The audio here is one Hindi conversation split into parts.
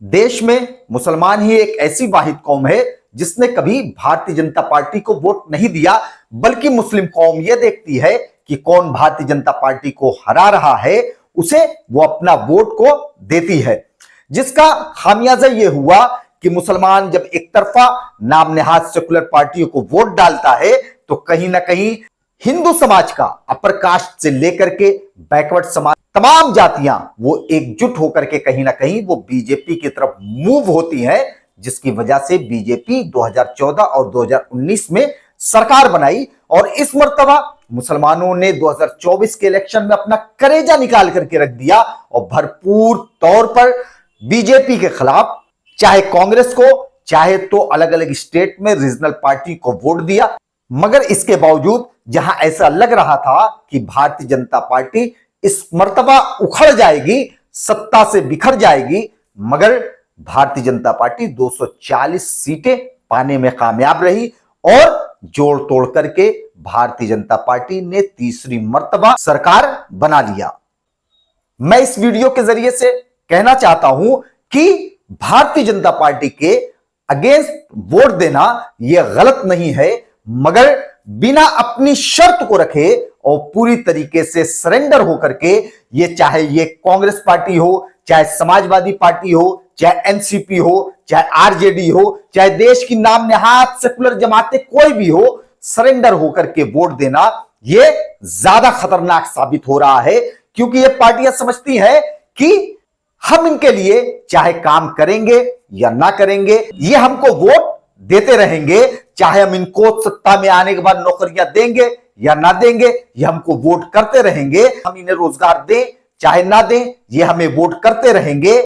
देश में मुसलमान ही एक ऐसी वाहिद कौम है जिसने कभी भारतीय जनता पार्टी को वोट नहीं दिया, बल्कि मुस्लिम कौम यह देखती है कि कौन भारतीय जनता पार्टी को हरा रहा है, उसे वो अपना वोट को देती है। जिसका खामियाजा यह हुआ कि मुसलमान जब एक तरफा नाम नेहाद सेकुलर पार्टियों को वोट डालता है तो कहीं ना कहीं हिंदू समाज का अपर कास्ट से लेकर के बैकवर्ड समाज तमाम जातियां वो एकजुट होकर के कहीं ना कहीं वो बीजेपी की तरफ मूव होती हैं, जिसकी वजह से बीजेपी 2014 और 2019 में सरकार बनाई। और इस मर्तबा मुसलमानों ने 2024 के इलेक्शन में अपना करेजा निकाल करके रख दिया और भरपूर तौर पर बीजेपी के खिलाफ चाहे कांग्रेस को चाहे तो अलग अलग स्टेट में रीजनल पार्टी को वोट दिया। मगर इसके बावजूद जहां ऐसा लग रहा था कि भारतीय जनता पार्टी इस मर्तबा उखड़ जाएगी, सत्ता से बिखर जाएगी, मगर भारतीय जनता पार्टी 240 सीटें पाने में कामयाब रही और जोड़ तोड़ करके भारतीय जनता पार्टी ने तीसरी मर्तबा सरकार बना लिया। मैं इस वीडियो के जरिए से कहना चाहता हूं कि भारतीय जनता पार्टी के अगेंस्ट वोट देना यह गलत नहीं है, मगर बिना अपनी शर्त को रखे और पूरी तरीके से सरेंडर होकर के, ये चाहे ये कांग्रेस पार्टी हो, चाहे समाजवादी पार्टी हो, चाहे एनसीपी हो, चाहे आरजेडी हो, चाहे देश की नाम नेहाद सेकुलर जमातें कोई भी हो, सरेंडर होकर के वोट देना ये ज्यादा खतरनाक साबित हो रहा है। क्योंकि ये पार्टियां समझती हैं कि हम इनके लिए चाहे काम करेंगे या ना करेंगे, ये हमको वोट देते रहेंगे, चाहे हम इनको सत्ता में आने के बाद नौकरियां देंगे या ना देंगे, ये हमको वोट करते रहेंगे। हम इन्हें रोजगार दें चाहे ना दें, ये हमें वोट करते रहेंगे।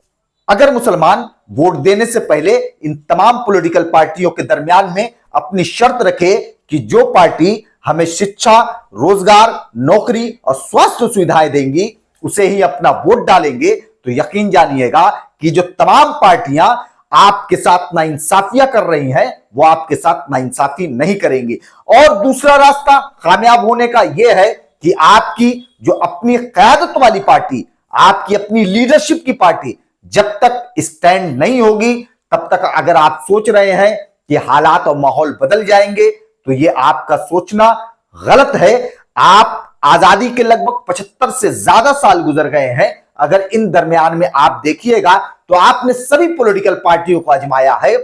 अगर मुसलमान वोट देने से पहले इन तमाम पॉलिटिकल पार्टियों के दरमियान में अपनी शर्त रखे कि जो पार्टी हमें शिक्षा, रोजगार, नौकरी और स्वास्थ्य सुविधाएं देंगी, उसे ही अपना वोट डालेंगे, तो यकीन जानिएगा कि जो तमाम पार्टियां आपके साथ नाइंसाफियां कर रही हैं, वो आपके साथ नाइंसाफी नहीं करेंगी। और दूसरा रास्ता कामयाब होने का यह है कि आपकी जो अपनी क़यादत वाली पार्टी, आपकी अपनी लीडरशिप की पार्टी जब तक स्टैंड नहीं होगी, तब तक अगर आप सोच रहे हैं कि हालात और माहौल बदल जाएंगे, तो यह आपका सोचना गलत है। आप आजादी के लगभग 75 से ज्यादा साल गुजर गए हैं। अगर इन दरमियान में आप देखिएगा तो आपने सभी पॉलिटिकल पार्टियों को आजमाया है,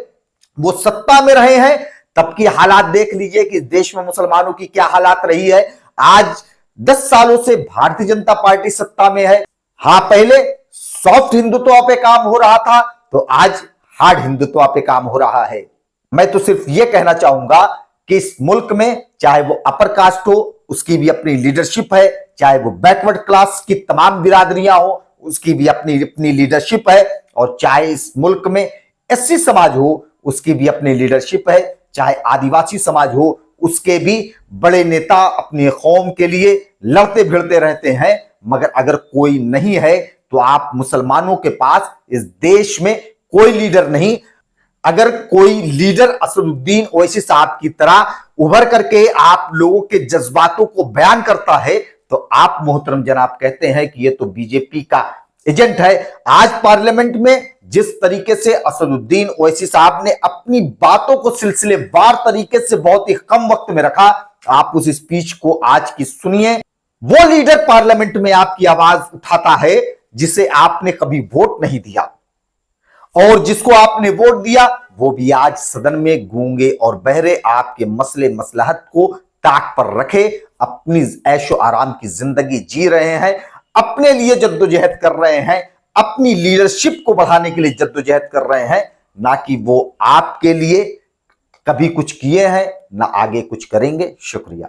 वो सत्ता में रहे हैं, तब की हालात देख लीजिए कि देश में मुसलमानों की क्या हालात रही है। आज 10 सालों से भारतीय जनता पार्टी सत्ता में है। हां, पहले सॉफ्ट हिंदुत्व पे काम हो रहा था, तो आज हार्ड हिंदुत्व पे काम हो रहा है। मैं तो सिर्फ यह कहना चाहूंगा कि इस मुल्क में चाहे वो अपर कास्ट हो, उसकी भी अपनी लीडरशिप है, चाहे वो बैकवर्ड क्लास की तमाम बिरादरियां हो, उसकी भी अपनी अपनी लीडरशिप है, और चाहे इस मुल्क में एससी समाज हो, उसकी भी अपनी लीडरशिप है, चाहे आदिवासी समाज हो, उसके भी बड़े नेता अपनी कौम के लिए लड़ते भिड़ते रहते हैं। मगर अगर कोई नहीं है तो आप मुसलमानों के पास इस देश में कोई लीडर नहीं। अगर कोई लीडर असदुद्दीन ओवैसी साहब की तरह उभर करके आप लोगों के जज्बातों को बयान करता है, तो आप मोहतरम जनाब कहते हैं कि ये तो बीजेपी का एजेंट है। आज पार्लियामेंट में जिस तरीके से असदुद्दीन ओवैसी साहब ने अपनी बातों को सिलसिलेवार तरीके से बहुत ही कम वक्त में रखा, आप उस स्पीच को आज की सुनिए। वो लीडर पार्लियामेंट में आपकी आवाज उठाता है जिसे आपने कभी वोट नहीं दिया, और जिसको आपने वोट दिया वो भी आज सदन में गूंगे और बहरे आपके मसले मसलहत को ताक पर रखे अपनी ऐशो आराम की जिंदगी जी रहे हैं, अपने लिए जद्दोजहद कर रहे हैं, अपनी लीडरशिप को बढ़ाने के लिए जद्दोजहद कर रहे हैं, ना कि वो आपके लिए कभी कुछ किए हैं, ना आगे कुछ करेंगे। शुक्रिया।